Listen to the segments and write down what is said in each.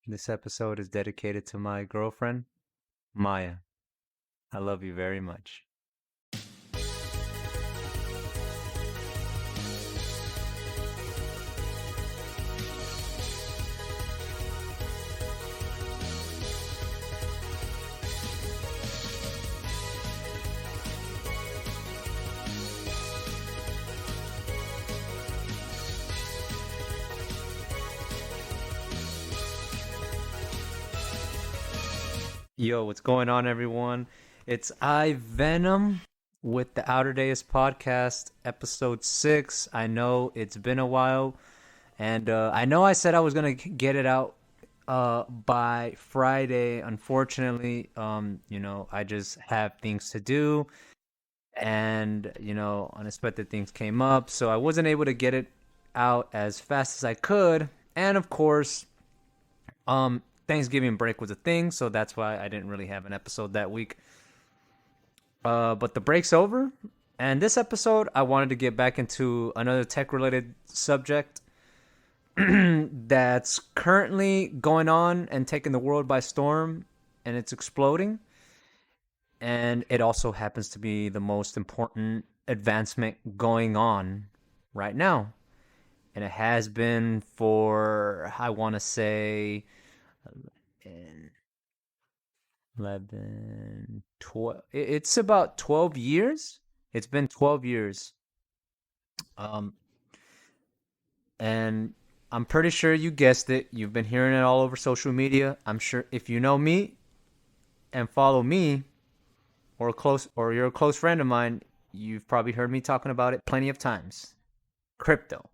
This episode is dedicated to my girlfriend, Maya. I love you very much. Yo, what's going on, everyone? It's iVenom with the Outer Days podcast, episode 6. I know it's been a while, and I know I said I was going to get it out by Friday. Unfortunately, I just have things to do, and, unexpected things came up, so I wasn't able to get it out as fast as I could. And of course, Thanksgiving break was a thing, so that's why I didn't really have an episode that week. But the break's over, and this episode I wanted to get back into another tech-related subject that's currently going on and taking the world by storm, and it's exploding. And it also happens to be the most important advancement going on right now. And it has been for, I want to say, in 11, 12. It's about 12 years. It's been 12 years. Um, and I'm pretty sure you guessed it. You've been hearing it all over social media. I'm sure if you know me and follow me or you're a close friend of mine, you've probably heard me talking about it plenty of times. Crypto.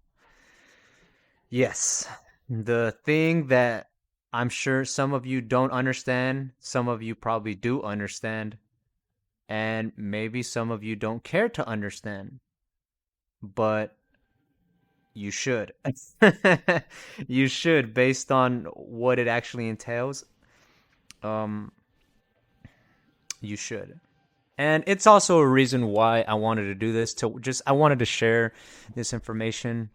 Yes. The thing that I'm sure some of you don't understand, some of you probably do understand, and maybe some of you don't care to understand, but you should. You should, based on what it actually entails. Um, you should. And it's also a reason why I wanted to do this I wanted to share this information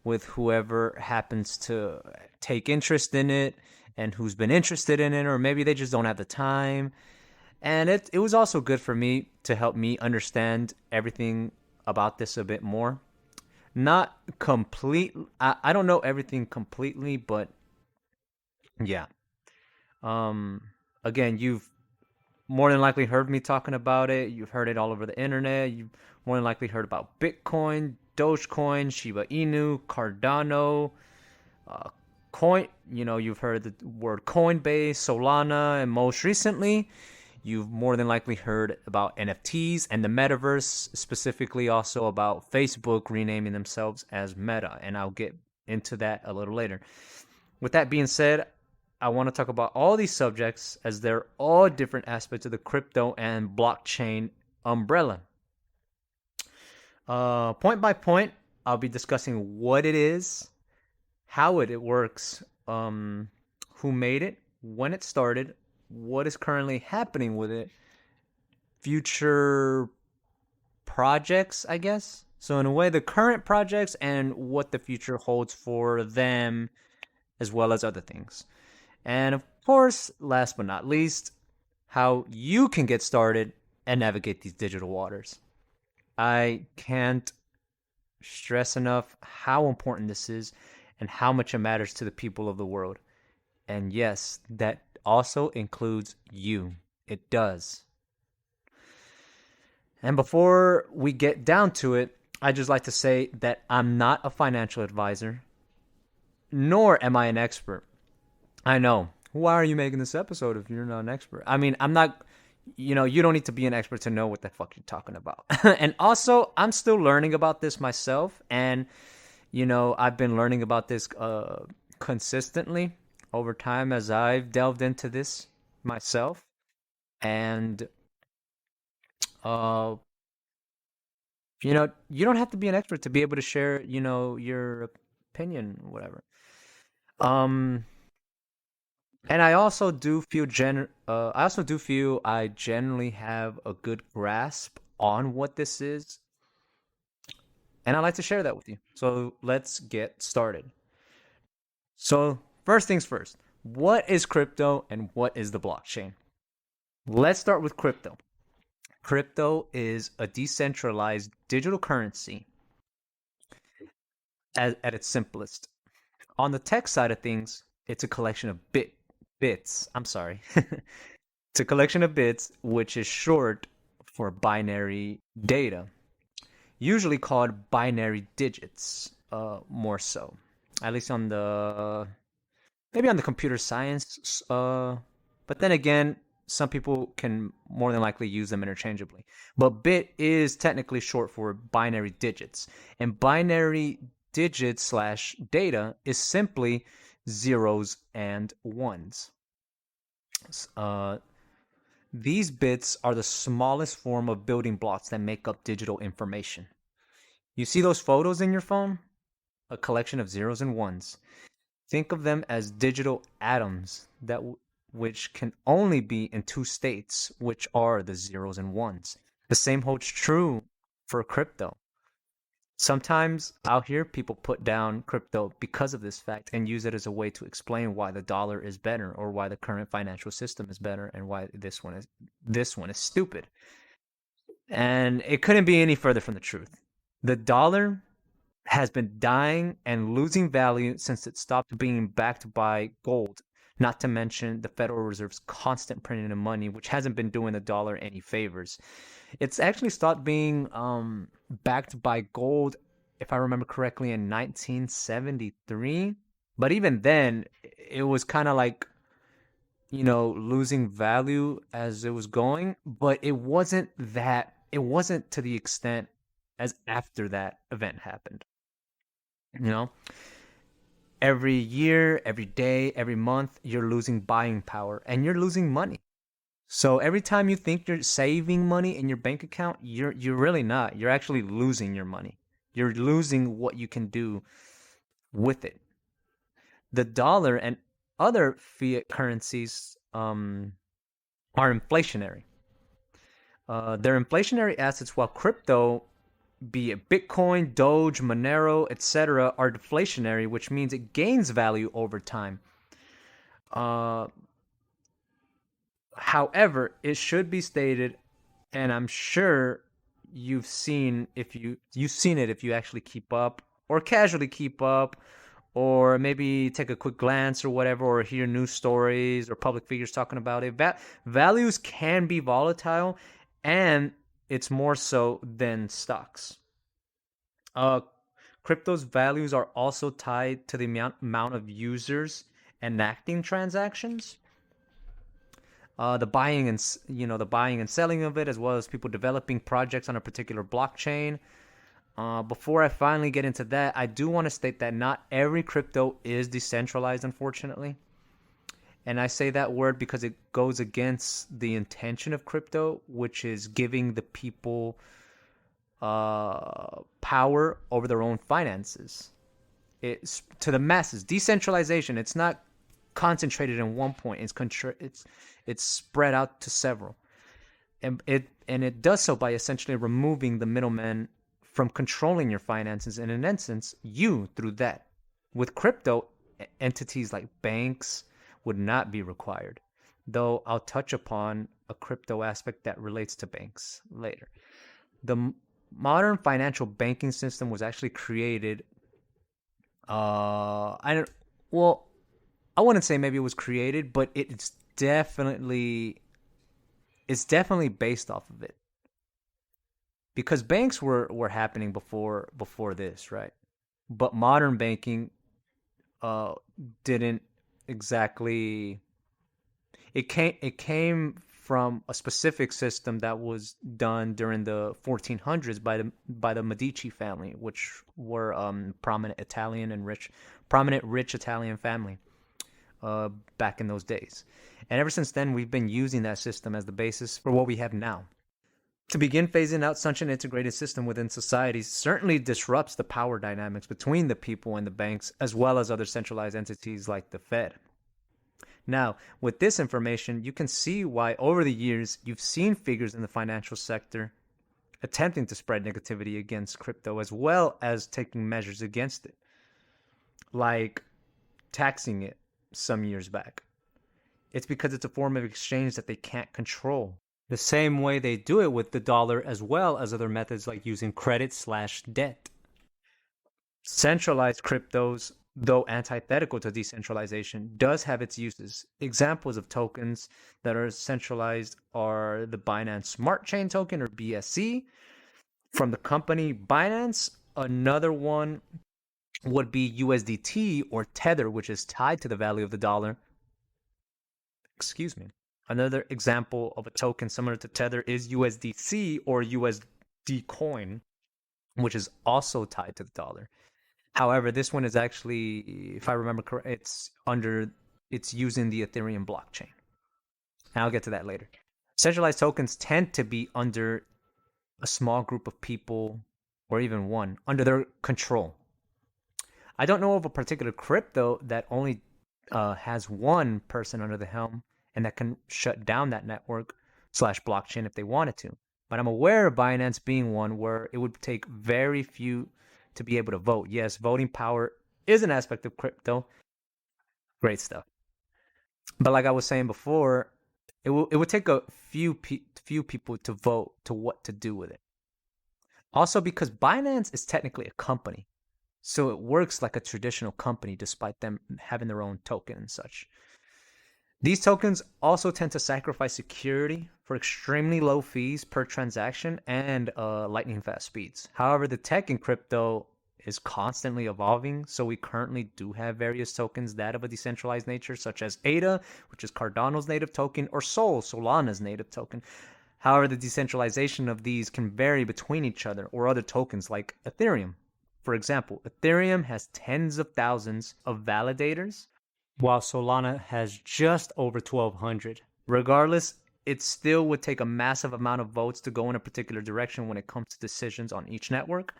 with whoever happens to take interest in it and who's been interested in it, or maybe they just don't have the time. And it was also good for me to help me understand everything about this a bit more. Not complete. I don't know everything completely, but yeah. Um, Again, you've more than likely heard me talking about it. You've heard it all over the internet. You've more than likely heard about Bitcoin, Dogecoin, Shiba Inu, Cardano, uh, Coin. You've heard the word Coinbase, Solana, and most recently, you've more than likely heard about NFTs and the metaverse, specifically also about Facebook renaming themselves as Meta. And I'll get into that a little later. With that being said, I want to talk about all these subjects as they're all different aspects of the crypto and blockchain umbrella. Point by point, I'll be discussing what it is, how it works, who made it, when it started, what is currently happening with it, future projects, I guess. So, in a way, the current projects and what the future holds for them, as well as other things. And of course, last but not least, how you can get started and navigate these digital waters. I can't stress enough how important this is and how much it matters to the people of the world. And yes, that also includes you. It does. And before we get down to it, I'd just like to say that I'm not a financial advisor, nor am I an expert. I know. Why are you making this episode if you're not an expert? I mean, I'm not, you don't need to be an expert to know what the fuck you're talking about. And also, I'm still learning about this myself. And, I've been learning about this consistently over time as I've delved into this myself. And, uh, you don't have to be an expert to be able to share, your opinion, whatever. Um, And I also do feel I generally have a good grasp on what this is, and I'd like to share that with you. So let's get started. So first things first, What is crypto and what is the blockchain? Let's start with crypto. Crypto is a decentralized digital currency at its simplest. On the tech side of things, it's a collection of bits. I'm sorry. It's a collection of bits, which is short for binary data, usually called binary digits, more so. At least on the maybe on the computer science, but then again, some people can more than likely use them interchangeably. But bit is technically short for binary digits, and binary digits slash data is simply zeros and ones. Uh, these bits are the smallest form of building blocks that make up digital information. You see those photos in your phone? A collection of zeros and ones. Think of them as digital atoms which can only be in two states, which are the zeros and ones. The same holds true for crypto. Sometimes I'll hear people put down crypto because of this fact and use it as a way to explain why the dollar is better or why the current financial system is better and why this one is stupid. And it couldn't be any further from the truth. The dollar has been dying and losing value since it stopped being backed by gold, not to mention the Federal Reserve's constant printing of money, which hasn't been doing the dollar any favors. It's actually stopped being backed by gold, if I remember correctly, in 1973. But even then, it was kind of like, losing value as it was going, but it wasn't to the extent as after that event happened. You know, every year, every day, every month, you're losing buying power and you're losing money. So every time you think you're saving money in your bank account, you're really not. You're actually losing your money. You're losing what you can do with it. The dollar and other fiat currencies are inflationary. They're inflationary assets, while crypto, be it Bitcoin, Doge, Monero, etc., are deflationary, which means it gains value over time. However, it should be stated, and I'm sure you've seen it if you actually keep up or casually keep up, or maybe take a quick glance or whatever, or hear news stories or public figures talking about it. Values can be volatile, and it's more so than stocks. Crypto's values are also tied to the amount of users enacting transactions. The buying and selling of it, as well as people developing projects on a particular blockchain. Before I finally get into that, I do want to state that not every crypto is decentralized, unfortunately. And I say that word because it goes against the intention of crypto, which is giving the people power over their own finances. It's to the masses. Decentralization. It's not concentrated in one point. It's spread out to several, and it does so by essentially removing the middleman from controlling your finances, and in essence, you through that. With crypto, entities like banks would not be required, though I'll touch upon a crypto aspect that relates to banks later. The modern financial banking system was actually created. I don't. Well, I wouldn't say maybe it was created, but it's definitely based off of it. Because banks were happening before this, right? But modern banking didn't exactly. It came from a specific system that was done during the 1400s by the Medici family, which were prominent rich Italian family back in those days. And ever since then, we've been using that system as the basis for what we have now. To begin phasing out such an integrated system within society certainly disrupts the power dynamics between the people and the banks, as well as other centralized entities like the Fed. Now, with this information, you can see why over the years you've seen figures in the financial sector attempting to spread negativity against crypto, as well as taking measures against it, like taxing it, some years back. It's because it's a form of exchange that they can't control. The same way they do it with the dollar, as well as other methods like using credit/debt. Centralized cryptos, though antithetical to decentralization, does have its uses. Examples of tokens that are centralized are the Binance Smart Chain token, or BSC, from the company Binance. Another one would be USDT, or Tether, which is tied to the value of the dollar. Excuse me. Another example of a token similar to Tether is USDC, or USD coin, which is also tied to the dollar. However, this one is actually, if I remember correct, it's using the Ethereum blockchain. And I'll get to that later. Centralized tokens tend to be under a small group of people, or even one, under their control. I don't know of a particular crypto that only has one person under the helm and that can shut down that network/blockchain if they wanted to. But I'm aware of Binance being one where it would take very few to be able to vote. Yes, voting power is an aspect of crypto. Great stuff. But like I was saying before, it would take a few people to vote to what to do with it. Also, because Binance is technically a company, so it works like a traditional company despite them having their own token and such. These tokens also tend to sacrifice security for extremely low fees per transaction and lightning fast speeds. However, the tech in crypto is constantly evolving, so we currently do have various tokens that of a decentralized nature, such as ADA, which is Cardano's native token, or Sol, Solana's native token. However, the decentralization of these can vary between each other or other tokens like Ethereum. For example, Ethereum has tens of thousands of validators, while Solana has just over 1,200. Regardless, it still would take a massive amount of votes to go in a particular direction when it comes to decisions on each network.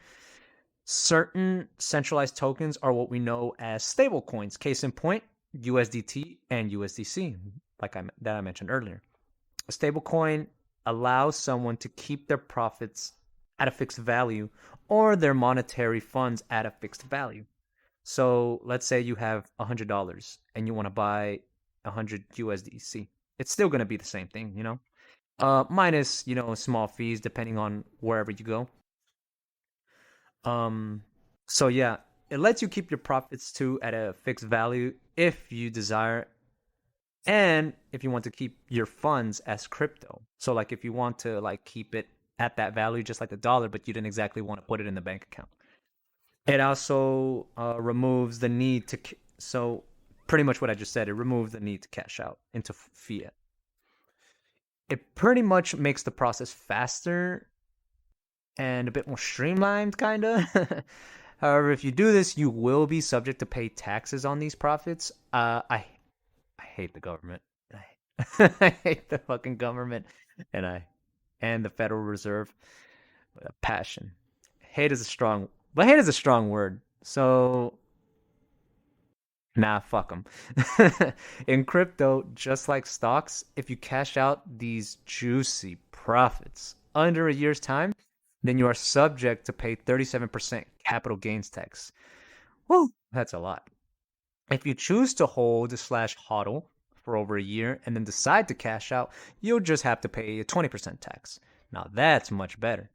Certain centralized tokens are what we know as stablecoins. Case in point, USDT and USDC, that I mentioned earlier. A stablecoin allows someone to keep their profits at a fixed value or their monetary funds at a fixed value. So let's say you have $100 and you want to buy 100 USDC. It's still going to be the same thing, minus, small fees depending on wherever you go. So yeah, it lets you keep your profits too at a fixed value if you desire, and if you want to keep your funds as crypto. So like if you want to keep it at that value just like the dollar, but you didn't exactly want to put it in the bank account. It also removes the need to, so pretty much what I just said, it removes the need to cash out into fiat. It pretty much makes the process faster and a bit more streamlined, kind of. However, if you do this, you will be subject to pay taxes on these profits. I hate the government. I hate the fucking government, and the Federal Reserve with a passion. Hate is a strong word. So, fuck them. In crypto, just like stocks, if you cash out these juicy profits under a year's time, then you are subject to pay 37% capital gains tax. Woo, that's a lot. If you choose to hold/hodl for over a year and then decide to cash out, you'll just have to pay a 20% tax. Now that's much better.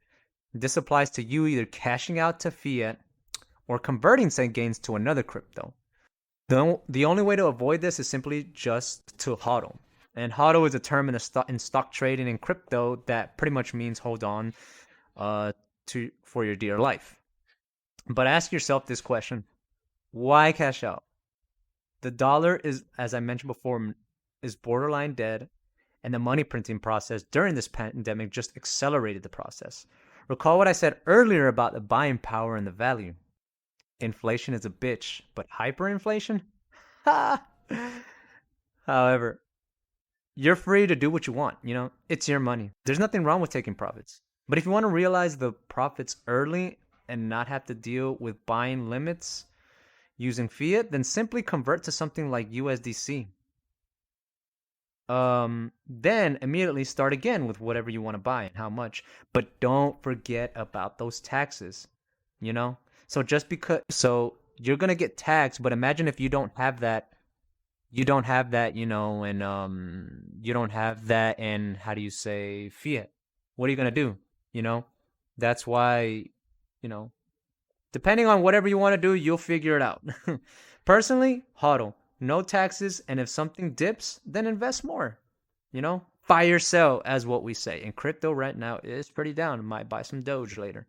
This applies to you either cashing out to fiat or converting said gains to another crypto. The only way to avoid this is simply just to hodl. And hodl is a term in stock trading and crypto that pretty much means hold on for your dear life. But ask yourself this question: why cash out? The dollar is, as I mentioned before, is borderline dead, and the money printing process during this pandemic just accelerated the process. Recall what I said earlier about the buying power and the value. Inflation is a bitch, but hyperinflation? Ha! However, you're free to do what you want, It's your money. There's nothing wrong with taking profits. But if you want to realize the profits early and not have to deal with buying limits using fiat, then simply convert to something like USDC. Then immediately start again with whatever you want to buy and how much. But don't forget about those taxes, So you're going to get taxed, but imagine if you don't have that You don't have that, and you don't have that in, how do you say, fiat. What are you gonna do? You know, that's why, you know, depending on whatever you want to do, you'll figure it out. Personally, hodl, no taxes, and if something dips, then invest more. Fire sell, as what we say. And crypto right now is pretty down. Might buy some Doge later.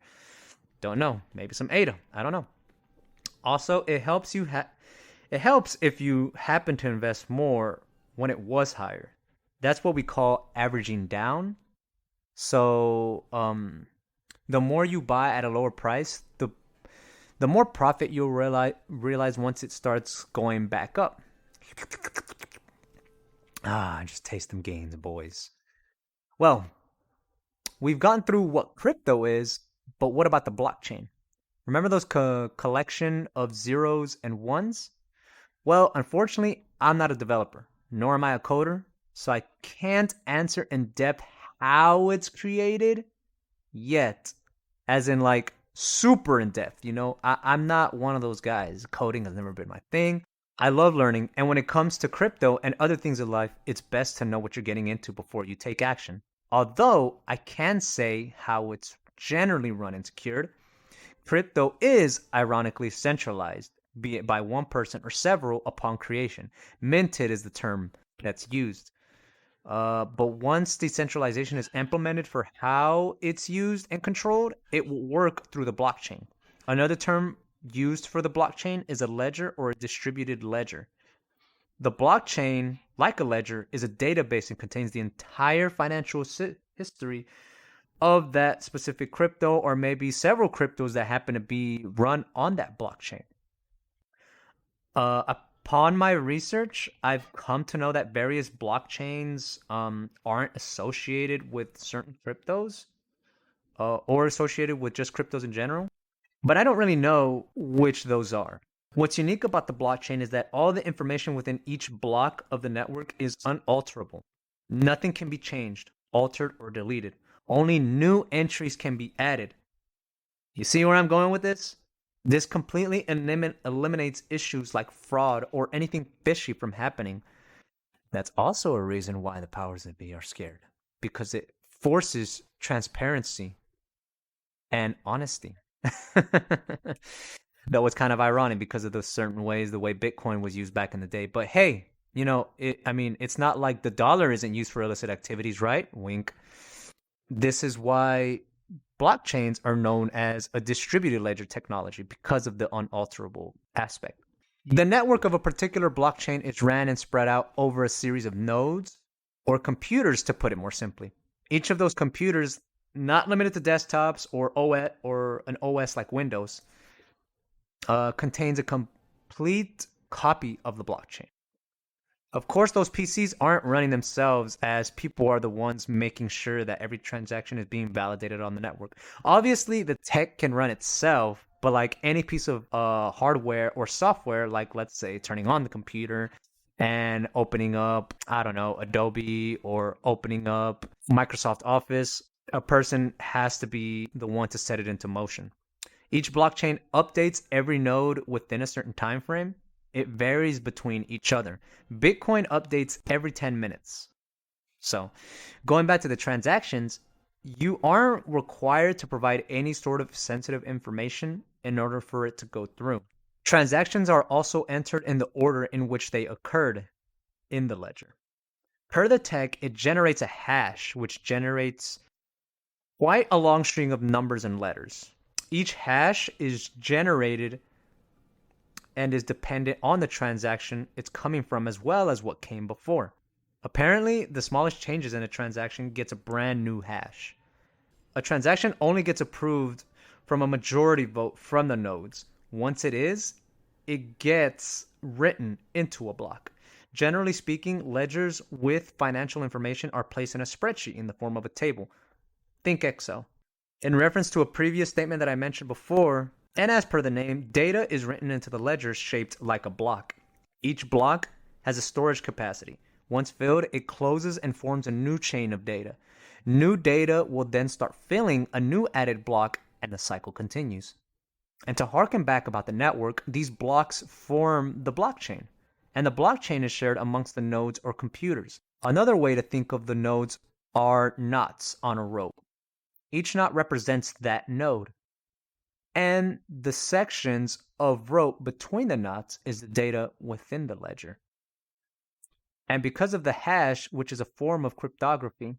Don't know. Maybe some ADA. I don't know. Also, it helps if you happen to invest more when it was higher. That's what we call averaging down. So, the more you buy at a lower price, the more profit you'll realize once it starts going back up. Just taste them gains, boys. Well, we've gone through what crypto is, but what about the blockchain? Remember those collection of zeros and ones? Well, unfortunately, I'm not a developer, nor am I a coder, so I can't answer in depth how it's created yet. As in, like, super in depth, I'm not one of those guys. Coding has never been my thing. I love learning, and when it comes to crypto and other things in life, it's best to know what you're getting into before you take action. Although I can say how it's generally run and secured, crypto is ironically centralized, be it by one person or several upon creation. Minted is the term that's used. But once decentralization is implemented for how it's used and controlled, it will work through the blockchain. Another term used for the blockchain is a ledger or a distributed ledger. The blockchain, like a ledger, is a database and contains the entire financial history of that specific crypto, or maybe several cryptos that happen to be run on that blockchain. Upon my research, I've come to know that various blockchains aren't associated with certain cryptos or associated with just cryptos in general. But I don't really know which those are. What's unique about the blockchain is that all the information within each block of the network is unalterable. Nothing can be changed, altered, or deleted. Only new entries can be added. You see where I'm going with this? This completely eliminates issues like fraud or anything fishy from happening. That's also a reason why the powers that be are scared, because it forces transparency and honesty. That was kind of ironic because of the certain ways the way Bitcoin was used back in the day. But hey, it's not like the dollar isn't used for illicit activities, right? Wink. This is why blockchains are known as a distributed ledger technology, because of the unalterable aspect. The network of a particular blockchain is ran and spread out over a series of nodes or computers, to put it more simply. Each of those computers, not limited to desktops or OS or an OS like Windows, contains a complete copy of the blockchain. Of course, those PCs aren't running themselves, as people are the ones making sure that every transaction is being validated on the network. Obviously, the tech can run itself, but like any piece of hardware or software, like let's say turning on the computer and opening up, I don't know, Adobe or opening up Microsoft Office, a person has to be the one to set it into motion. Each blockchain updates every node within a certain time frame. It varies between each other. Bitcoin updates every 10 minutes. So, going back to the transactions, you aren't required to provide any sort of sensitive information in order for it to go through. Transactions are also entered in the order in which they occurred in the ledger. Per the tech, it generates a hash, which generates quite a long string of numbers and letters. Each hash is generated and is dependent on the transaction it's coming from, as well as what came before. Apparently, the smallest changes in a transaction gets a brand new hash. A transaction only gets approved from a majority vote from the nodes. Once it gets written into a block. Generally speaking, ledgers with financial information are placed in a spreadsheet in the form of a table. Think Excel. In reference to a previous statement that I mentioned before, and as per the name, data is written into the ledger shaped like a block. Each block has a storage capacity. Once filled, it closes and forms a new chain of data. New data will then start filling a new added block, and the cycle continues. And to harken back about the network, these blocks form the blockchain. And the blockchain is shared amongst the nodes or computers. Another way to think of the nodes are knots on a rope. Each knot represents that node. And the sections of rope between the knots is the data within the ledger. And because of the hash, which is a form of cryptography,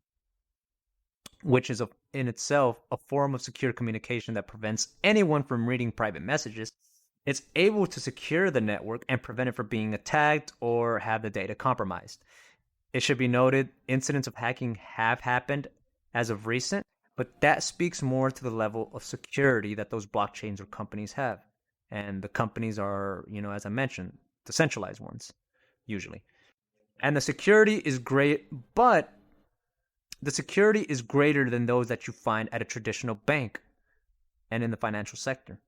which is in itself a form of secure communication that prevents anyone from reading private messages, it's able to secure the network and prevent it from being attacked or have the data compromised. It should be noted, incidents of hacking have happened as of recent, but that speaks more to the level of security that those blockchains or companies have. And the companies are, as I mentioned, the centralized ones, usually. And the security is great, but the security is greater than those that you find at a traditional bank and in the financial sector.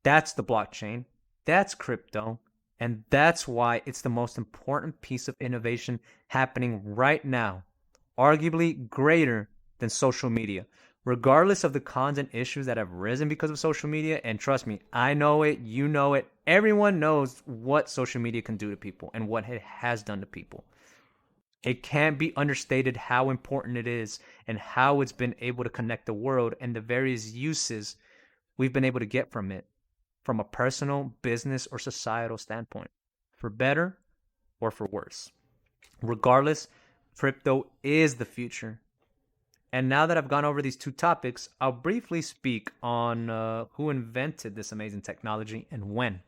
That's the blockchain. That's crypto. And that's why it's the most important piece of innovation happening right now, arguably greater than social media. Regardless of the cons and issues that have risen because of social media, and trust me, I know it, you know it, everyone knows what social media can do to people and what it has done to people. It can't be understated how important it is and how it's been able to connect the world and the various uses we've been able to get from it, from a personal, business, or societal standpoint, for better or for worse. Regardless, crypto is the future. And now that I've gone over these two topics, I'll briefly speak on who invented this amazing technology and when.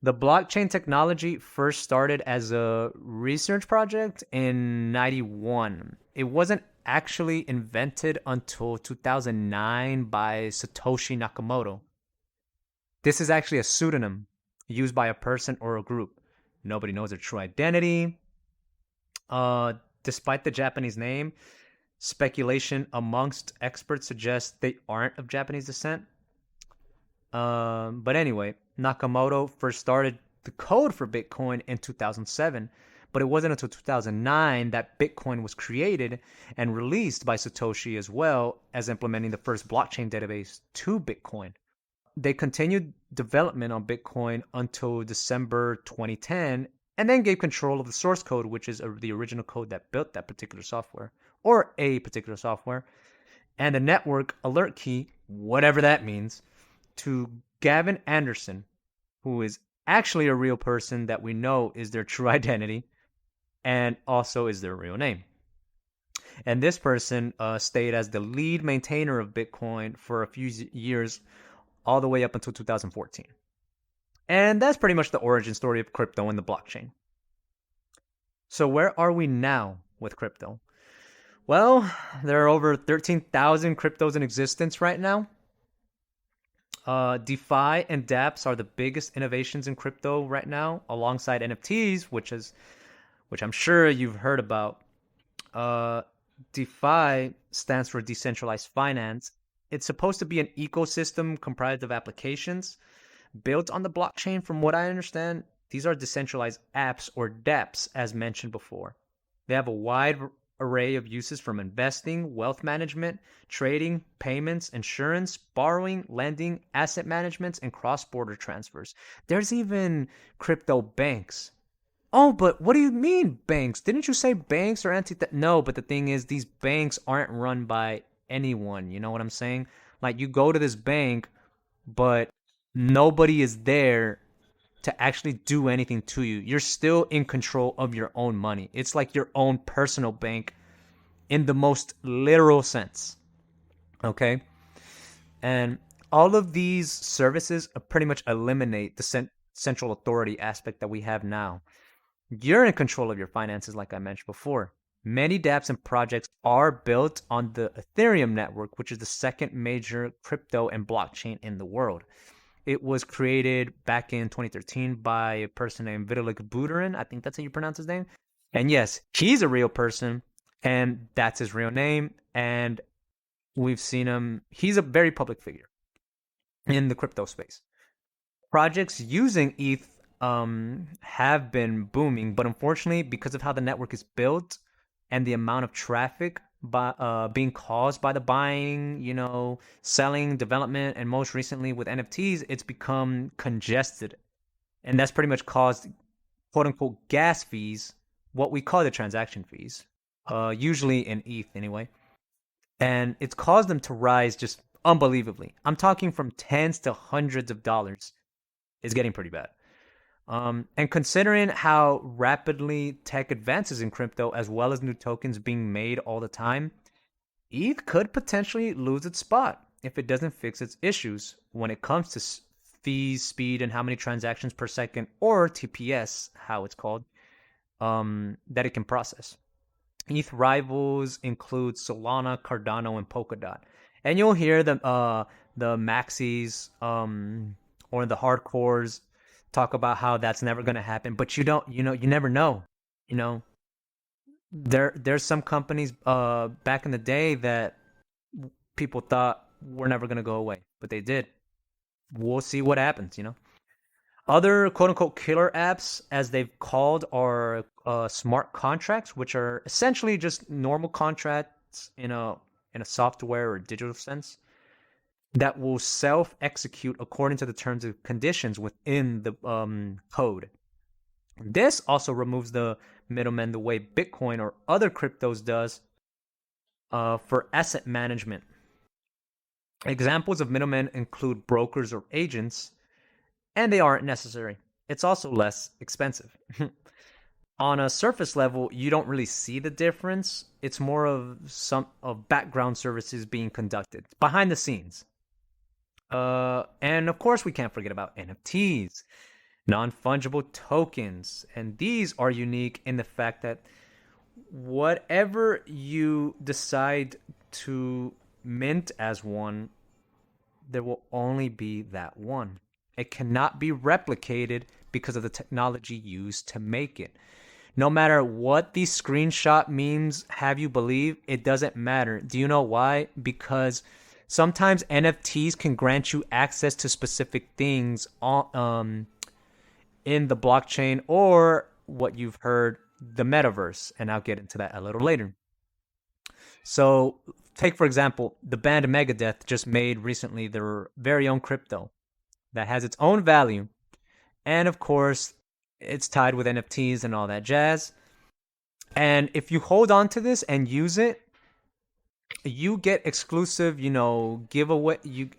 The blockchain technology first started as a research project in 91. It wasn't actually invented until 2009 by Satoshi Nakamoto. This is actually a pseudonym used by a person or a group. Nobody knows their true identity. Despite the Japanese name, speculation amongst experts suggests they aren't of Japanese descent. But anyway, Nakamoto first started the code for Bitcoin in 2007, but it wasn't until 2009 that Bitcoin was created and released by Satoshi, as well as implementing the first blockchain database to Bitcoin. They continued development on Bitcoin until December 2010, and then gave control of the source code, which is the original code that built that particular software, or a particular software, and the network alert key, whatever that means, to Gavin Anderson, who is actually a real person that we know is their true identity and also is their real name. And this person stayed as the lead maintainer of Bitcoin for a few years, all the way up until 2014. And that's pretty much the origin story of crypto and the blockchain. So where are we now with crypto? Well, there are over 13,000 cryptos in existence right now. DeFi and dApps are the biggest innovations in crypto right now, alongside NFTs, which I'm sure you've heard about. DeFi stands for decentralized finance. It's supposed to be an ecosystem comprised of applications built on the blockchain. From what I understand, these are decentralized apps, or dApps, as mentioned before. They have a wide array of uses, from investing, wealth management, trading, payments, insurance, borrowing, lending, asset management, and cross-border transfers. There's even crypto banks. Oh, but what do you mean banks? Didn't you say banks are No, but the thing is, these banks aren't run by anyone. You know what I'm saying? Like, you go to this bank, but nobody is there to actually do anything to you. You're still in control of your own money. It's like your own personal bank in the most literal sense. Okay? And all of these services pretty much eliminate the central authority aspect that we have now. You're in control of your finances, like I mentioned before. Many dApps and projects are built on the Ethereum network, which is the second major crypto and blockchain in the world. It was created back in 2013 by a person named Vitalik Buterin. I think that's how you pronounce his name. And yes, he's a real person, and that's his real name. And we've seen him. He's a very public figure in the crypto space. Projects using ETH have been booming, but unfortunately, because of how the network is built and the amount of traffic being caused by the buying, selling, development, and most recently with NFTs, it's become congested. And that's pretty much caused quote unquote gas fees, what we call the transaction fees, usually in ETH anyway. And it's caused them to rise just unbelievably. I'm talking from tens to hundreds of dollars. It's getting pretty bad. And considering how rapidly tech advances in crypto, as well as new tokens being made all the time, ETH could potentially lose its spot if it doesn't fix its issues when it comes to fees, speed, and how many transactions per second, or TPS, how it's called, that it can process. ETH rivals include Solana, Cardano, and Polkadot, and you'll hear the maxis or the hardcores talk about how that's never going to happen, but you never know. You know, there's some companies back in the day that people thought were never going to go away, but they did. We'll see what happens. Other quote unquote killer apps, as they've called, are smart contracts, which are essentially just normal contracts in a software or digital sense that will self execute according to the terms and conditions within the code. This also removes the middleman the way Bitcoin or other cryptos does for asset management. Examples of middlemen include brokers or agents, and they aren't necessary. It's also less expensive. On a surface level, you don't really see the difference. It's more of some of background services being conducted behind the scenes. And of course, we can't forget about NFTs, non-fungible tokens, and these are unique in the fact that whatever you decide to mint as one, there will only be that one. It cannot be replicated because of the technology used to make it. No matter what these screenshot memes have you believe, it doesn't matter. Do you know why? Because sometimes NFTs can grant you access to specific things in the blockchain, or what you've heard, the metaverse. And I'll get into that a little later. So, take for example, the band Megadeth just made recently their very own crypto that has its own value. And of course, it's tied with NFTs and all that jazz. And if you hold on to this and use it, you get exclusive, giveaway. You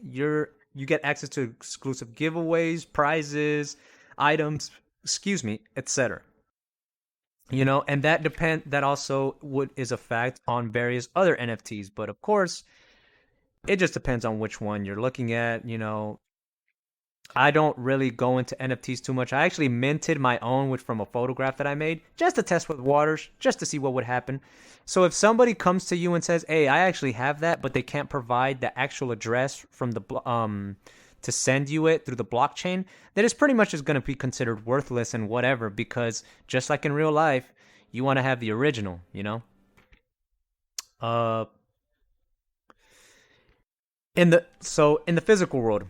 get access to exclusive giveaways, prizes, items, etc. And that also is a fact on various other NFTs. But of course, it just depends on which one you're looking at. I don't really go into NFTs too much. I actually minted my own from a photograph that I made just to test with waters, just to see what would happen. So if somebody comes to you and says, "Hey, I actually have that," but they can't provide the actual address from the to send you it through the blockchain, then it's pretty much just going to be considered worthless and whatever, because just like in real life, you want to have the original. Uh in the physical world,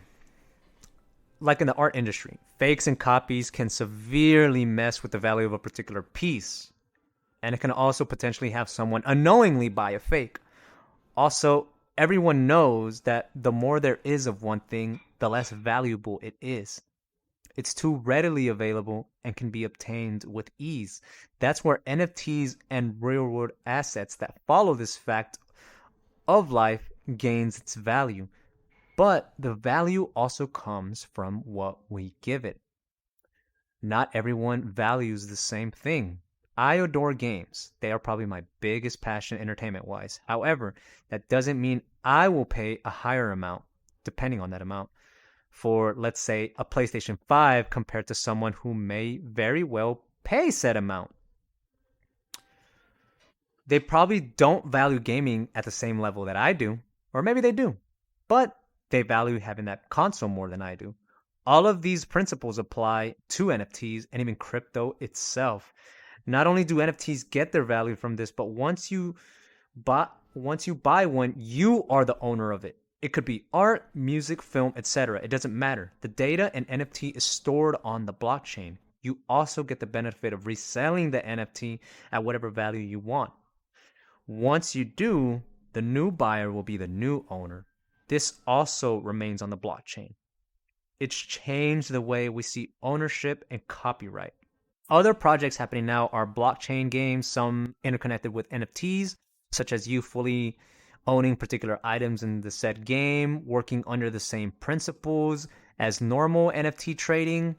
like in the art industry, fakes and copies can severely mess with the value of a particular piece. And it can also potentially have someone unknowingly buy a fake. Also, everyone knows that the more there is of one thing, the less valuable it is. It's too readily available and can be obtained with ease. That's where NFTs and real world assets that follow this fact of life gains its value. But the value also comes from what we give it. Not everyone values the same thing. I adore games. They are probably my biggest passion entertainment-wise. However, that doesn't mean I will pay a higher amount, depending on that amount, for, let's say, a PlayStation 5 compared to someone who may very well pay said amount. They probably don't value gaming at the same level that I do, or maybe they do, but they value having that console more than I do. All of these principles apply to NFTs and even crypto itself. Not only do NFTs get their value from this, but once you buy one, you are the owner of it. It could be art, music, film, etc. It doesn't matter. The data in NFT is stored on the blockchain. You also get the benefit of reselling the NFT at whatever value you want. Once you do, the new buyer will be the new owner. This also remains on the blockchain. It's changed the way we see ownership and copyright. Other projects happening now are blockchain games, some interconnected with NFTs, such as you fully owning particular items in the said game, working under the same principles as normal NFT trading.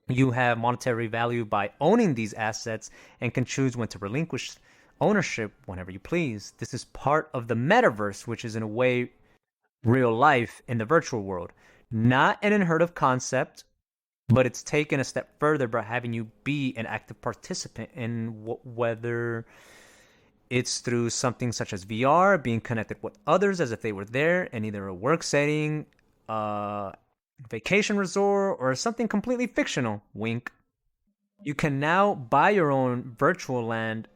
You have monetary value by owning these assets and can choose when to relinquish ownership whenever you please. This is part of the metaverse, which is in a way real life in the virtual world. Not an unheard of concept, but it's taken a step further by having you be an active participant in whether it's through something such as VR, being connected with others as if they were there in either a work setting, vacation resort, or something completely fictional. Wink. You can now buy your own virtual land.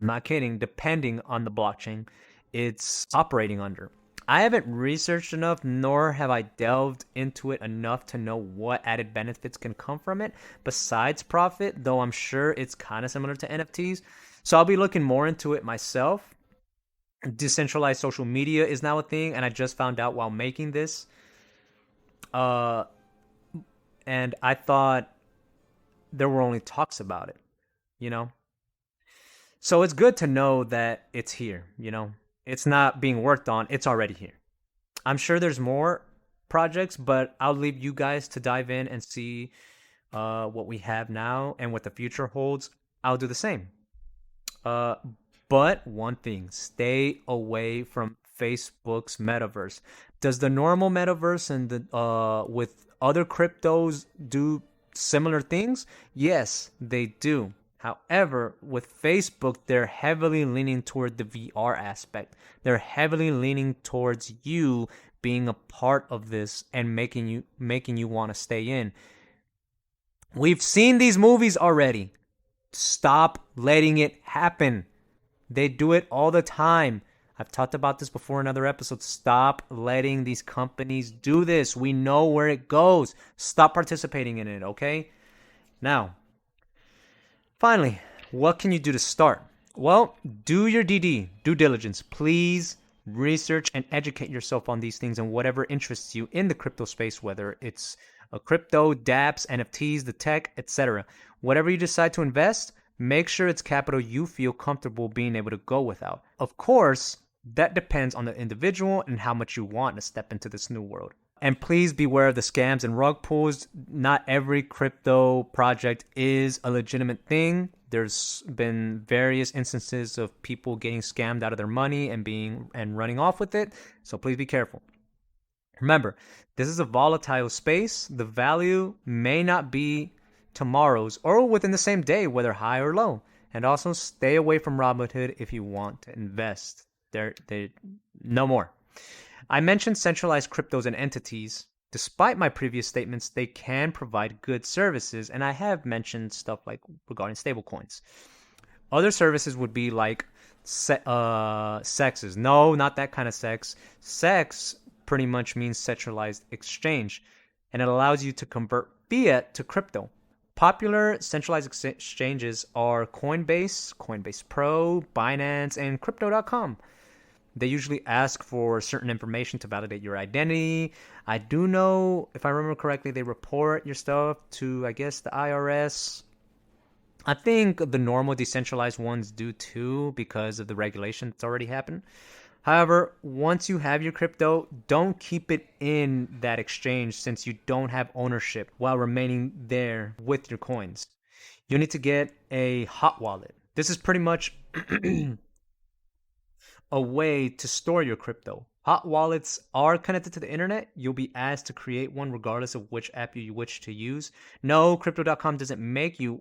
I'm not kidding, depending on the blockchain it's operating under. I haven't researched enough, nor have I delved into it enough to know what added benefits can come from it besides profit, though I'm sure it's kind of similar to NFTs. So I'll be looking more into it myself. Decentralized social media is now a thing, and I just found out while making this. And I thought there were only talks about it, you know? So it's good to know that it's here, you know? It's not being worked on, it's already here. I'm sure there's more projects, but I'll leave you guys to dive in and see what we have now and what the future holds. I'll do the same. But one thing, stay away from Facebook's metaverse. Does the normal metaverse and the with other cryptos do similar things? Yes, they do. However, with Facebook, they're heavily leaning toward the VR aspect. They're heavily leaning towards you being a part of this and making you want to stay in. We've seen these movies already. Stop letting it happen. They do it all the time. I've talked about this before in other episodes. Stop letting these companies do this. We know where it goes. Stop participating in it, okay? Now, finally, what can you do to start? Well, do your due diligence. Please research and educate yourself on these things and whatever interests you in the crypto space, whether it's a crypto, dApps, NFTs, the tech, etc. Whatever you decide to invest, make sure it's capital you feel comfortable being able to go without. Of course, that depends on the individual and how much you want to step into this new world. And please beware of the scams and rug pulls. Not every crypto project is a legitimate thing. There's been various instances of people getting scammed out of their money and running off with it. So please be careful. Remember, this is a volatile space. The value may not be tomorrow's or within the same day, whether high or low. And also stay away from Robinhood if you want to invest. No more. I mentioned centralized cryptos and entities. Despite my previous statements, they can provide good services, and I have mentioned stuff like regarding stablecoins. Other services would be like sexes. No, not that kind of sex. Sex pretty much means centralized exchange, and it allows you to convert fiat to crypto. Popular centralized exchanges are Coinbase, Coinbase Pro, Binance, and Crypto.com. They usually ask for certain information to validate your identity. I do know, if I remember correctly, they report your stuff to, I guess, the IRS. I think the normal decentralized ones do too because of the regulation that's already happened. However, once you have your crypto, don't keep it in that exchange since you don't have ownership while remaining there with your coins. You need to get a hot wallet. This is pretty much a way to store your crypto. Hot wallets are connected to the internet. You'll be asked to create one regardless of which app you wish to use. No, Crypto.com doesn't make you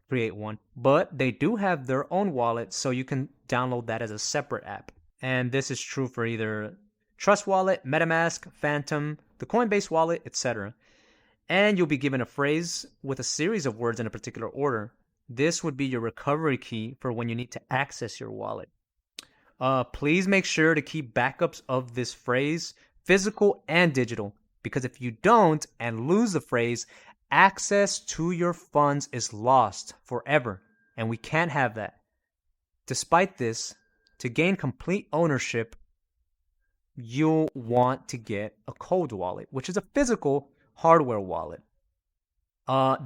create one, but they do have their own wallet, so you can download that as a separate app. And this is true for either Trust Wallet, MetaMask, Phantom, the Coinbase wallet, etc. And you'll be given a phrase with a series of words in a particular order. This would be your recovery key for when you need to access your wallet. Please make sure to keep backups of this phrase, physical and digital, because if you don't and lose the phrase, access to your funds is lost forever, and we can't have that. Despite this, to gain complete ownership you'll want to get a cold wallet, which is a physical hardware wallet.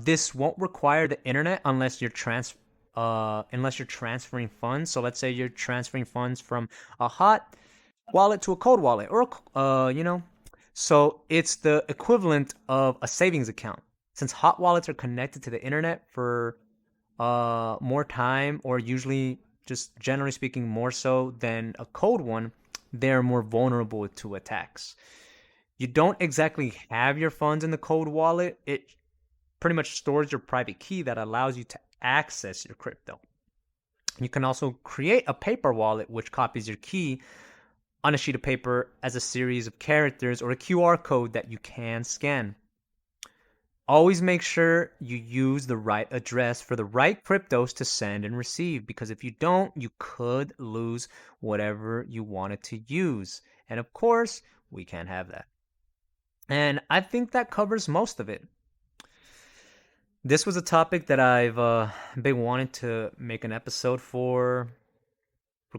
This won't require the internet unless you're transferring funds. So let's say you're transferring funds from a hot wallet to a cold wallet, or so it's the equivalent of a savings account. Since hot wallets are connected to the internet for more time, or usually, just generally speaking, more so than a cold one, they're more vulnerable to attacks. You don't exactly have your funds in the cold wallet. It pretty much stores your private key that allows you to access your crypto. You can also create a paper wallet which copies your key on a sheet of paper as a series of characters or a QR code that you can scan. Always make sure you use the right address for the right cryptos to send and receive, because if you don't, you could lose whatever you wanted to use. And of course, we can't have that. And I think that covers most of it. This was a topic that I've been wanting to make an episode for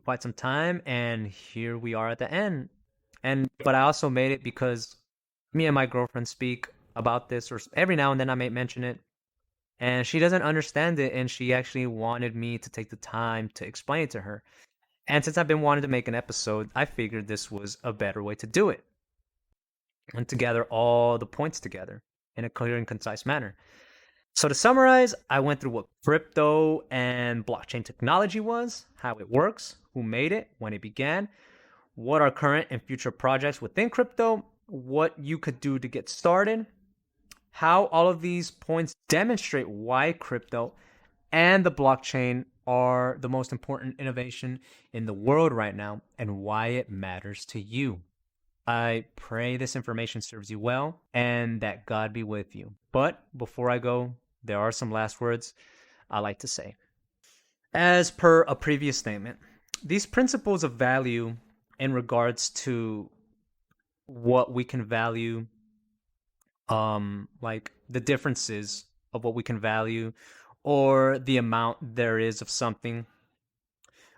quite some time, and here we are at the end. But I also made it because me and my girlfriend speak about this, or every now and then I may mention it, and she doesn't understand it, and she actually wanted me to take the time to explain it to her. And since I've been wanting to make an episode, I figured this was a better way to do it, and to gather all the points together in a clear and concise manner. So to summarize, I went through what crypto and blockchain technology was, how it works, who made it, when it began, what are current and future projects within crypto, what you could do to get started, how all of these points demonstrate why crypto and the blockchain are the most important innovation in the world right now, and why it matters to you. I pray this information serves you well and that God be with you. But before I go, there are some last words I like to say. As per a previous statement, these principles of value in regards to what we can value, like the differences of what we can value or the amount there is of something,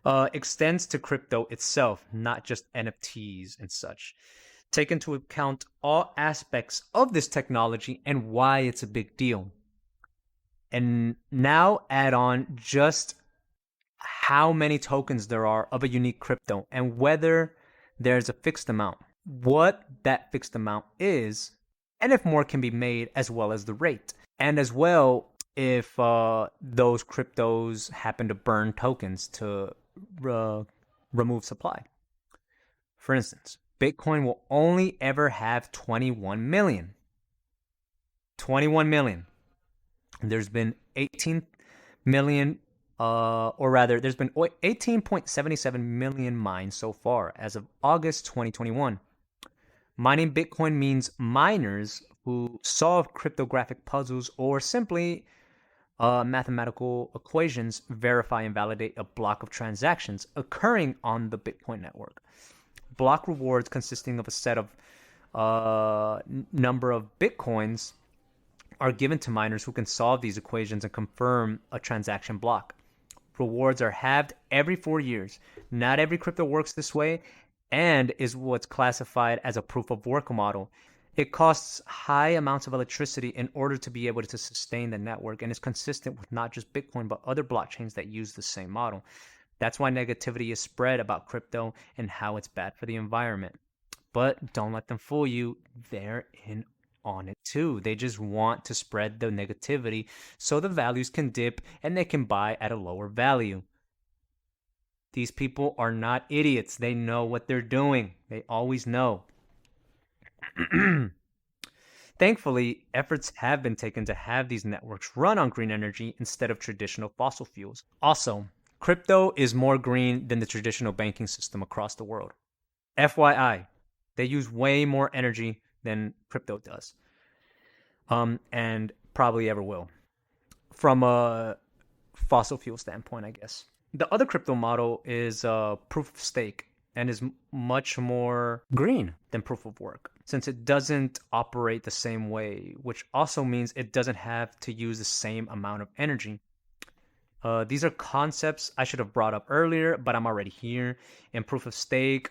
extends to crypto itself, not just NFTs and such. Take into account all aspects of this technology and why it's a big deal. And now add on just how many tokens there are of a unique crypto and whether there's a fixed amount, what that fixed amount is, and if more can be made, as well as the rate. And as well, if those cryptos happen to burn tokens to remove supply. For instance, Bitcoin will only ever have 21 million. 21 million. There's been 18 million, or rather, there's been 18.77 million mined so far as of August 2021. Mining Bitcoin means miners who solve cryptographic puzzles or simply mathematical equations verify and validate a block of transactions occurring on the Bitcoin network. Block rewards consisting of a set of number of Bitcoins are given to miners who can solve these equations and confirm a transaction block. Rewards are halved every 4 years. Not every crypto works this way and is what's classified as a proof of work model. It costs high amounts of electricity in order to be able to sustain the network, and is consistent with not just Bitcoin but other blockchains that use the same model. That's why negativity is spread about crypto and how it's bad for the environment. But don't let them fool you. They're in on it too. They just want to spread the negativity so the values can dip and they can buy at a lower value. These people are not idiots. They know what they're doing. They always know. Thankfully, efforts have been taken to have these networks run on green energy instead of traditional fossil fuels. Also, crypto is more green than the traditional banking system across the world. FYI, they use way more energy than crypto does, and probably ever will, from a fossil fuel standpoint, I guess. The other crypto model is proof of stake and is much more green than proof of work, since it doesn't operate the same way, which also means it doesn't have to use the same amount of energy. These are concepts I should have brought up earlier, but I'm already here. In proof of stake,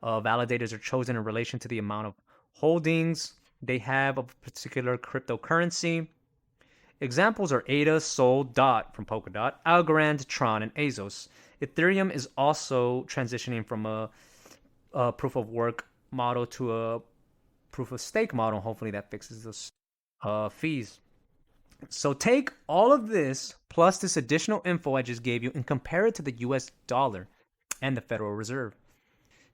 Validators are chosen in relation to the amount of holdings they have of a particular cryptocurrency. Examples are ADA, Sol, DOT from Polkadot, Algorand, Tron, and Azos. Ethereum is also transitioning from a proof of work model to a proof of stake model. Hopefully that fixes those fees. So take all of this plus this additional info I just gave you and compare it to the US dollar and the Federal Reserve.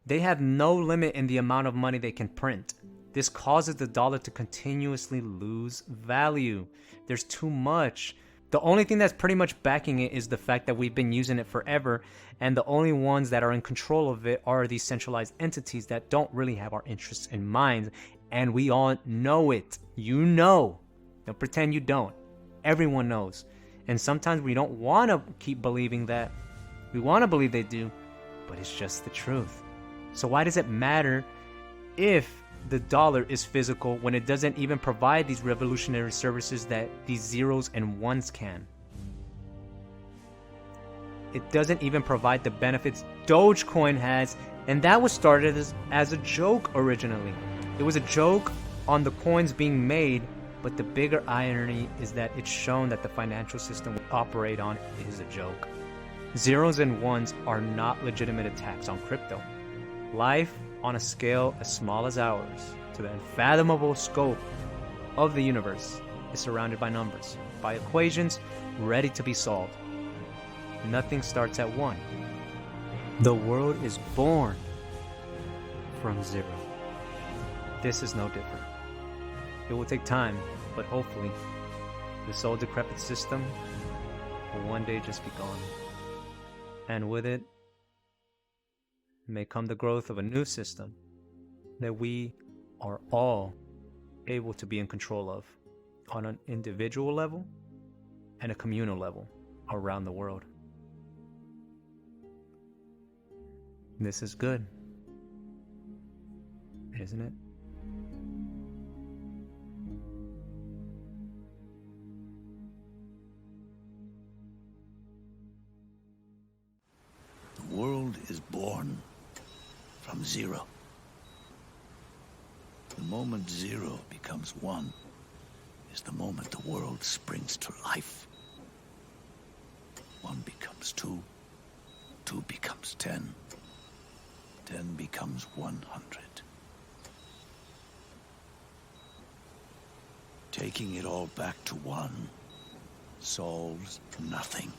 They have no limit in the amount of money they can print. This causes the dollar to continuously lose value. There's too much. The only thing that's pretty much backing it is the fact that we've been using it forever, and the only ones that are in control of it are these centralized entities that don't really have our interests in mind, and we all know it. You know. Don't pretend you don't. Everyone knows. And sometimes we don't want to keep believing that. We want to believe they do, but it's just the truth. So why does it matter if the dollar is physical when it doesn't even provide these revolutionary services that these zeros and ones can? It doesn't even provide the benefits Dogecoin has, and that was started as a joke originally. It was a joke on the coins being made, but the bigger irony is that it's shown that the financial system we operate on is a joke. Zeros and ones are not legitimate attacks on crypto. Life on a scale as small as ours, to the unfathomable scope of the universe, is surrounded by numbers, by equations ready to be solved. Nothing starts at 1. The world is born from 0. This is no different. It will take time, but hopefully, this old decrepit system will one day just be gone. And with it, may come the growth of a new system that we are all able to be in control of on an individual level and a communal level around the world. This is good, isn't it? The world is born from 0. The moment 0 becomes 1 is the moment the world springs to life. 1 becomes 2, 2 becomes 10, 10 becomes 100. Taking it all back to 1 solves nothing.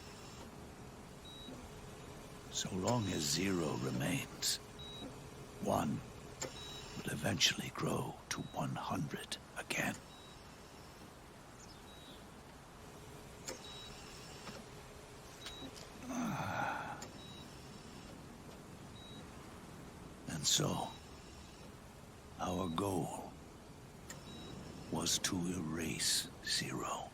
So long as 0 remains, 1 will eventually grow to 100 again. And so, our goal was to erase 0.